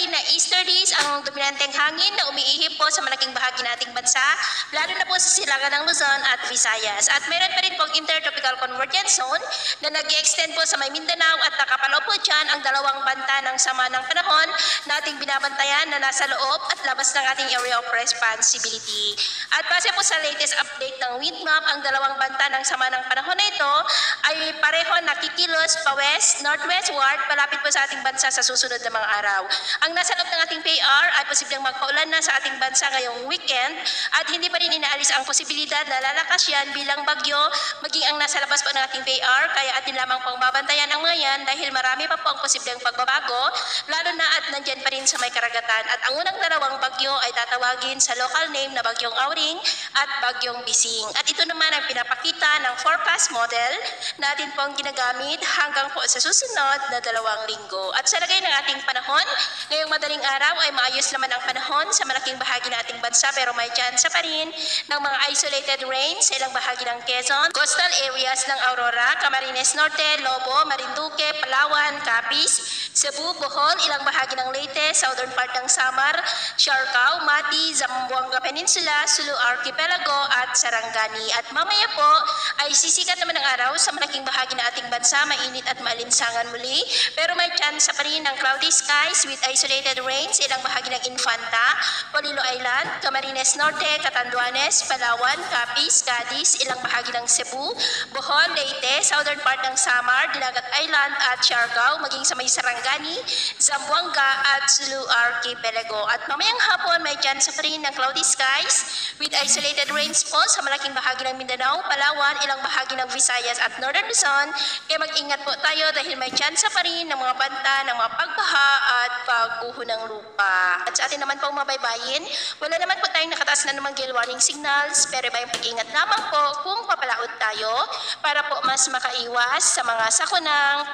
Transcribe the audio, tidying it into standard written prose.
dumating na easterlies ang dominanteng hangin na umiihip po sa malaking bahagi ng ating bansa, lalo na po sa silangan ng Luzon at Visayas. At meron pa rin pong intertropical convergence zone na nag-extend po sa may Mindanao at nakapalo po dyan ang dalawang banta ng sama ng panahon na ating binabantayan na nasa loob at labas ng ating area of responsibility. At base po sa latest update ng wind map, ang dalawang banta ng sama ng panahon na ito ay pareho nakikilos pa west, northwestward, palapit po sa ating bansa sa susunod na mga araw. Ang nasa loob ng ating PAR ay posibleng magpaulan na sa ating bansa ngayong weekend at hindi pa rin inaalis ang posibilidad na lalakas yan bilang bagyo maging ang nasa labas po ng ating PAR, kaya atin lamang pong babantayan ang mga yan dahil marami pa po ang posibleng pagbabago, lalo na at nandyan pa rin sa may karagatan. At ang unang dalawang bagyo ay tatawagin sa local name na Bagyong Auring at Bagyong Bising. At ito naman ang pinapakita ng forecast model natin pong ginagamit hanggang po sa susunod na 2 linggo. At sa lagay ng ating panahon, ngayong madaling araw ay maayos naman ang panahon sa malaking bahagi ng ating bansa, pero may tsansa pa rin ng mga isolated rain sa ilang bahagi ng Quezon, coastal areas ng Aurora, Camarines Norte, Lobo, Marinduque, Palawan, Capiz, Cebu, Bohol, ilang bahagi ng Leyte, southern part ng Samar, Siargao, Mati, Zamboanga Peninsula, Sulu Archipelago at Sarangani. At mamaya po ay sisikat naman ang araw sa malaking bahagi ng ating bansa, mainit at maalinsangan muli, pero may tsansa pa rin ng cloudy skies with isolated rains ilang bahagi ng Infanta, Polillo Island, Camarines Norte, Catanduanes, Palawan, Capiz, Cadiz, ilang bahagi ng Cebu, Bohol, Leyte, southern part ng Samar, Dinagat Island at Siargao, maging sa may Sarangani, Zamboanga at Sulu Archipelago. At mamayang hapon may tsansa pa rin ng cloudy skies with isolated rains po sa malaking bahagi ng Mindanao, Palawan, ilang bahagi ng Visayas at Northern Luzon. Kaya mag-ingat po tayo dahil may tsansa pa rin ng mga banta ng mga pagbaha at pagguho ng lupa. At sa atin naman pong mabaybayin, wala naman po tayong nakataas na namang gale warning signals, pero may pag-ingat lamang po kung papalaot tayo para po mas makaiwas sa mga sakunang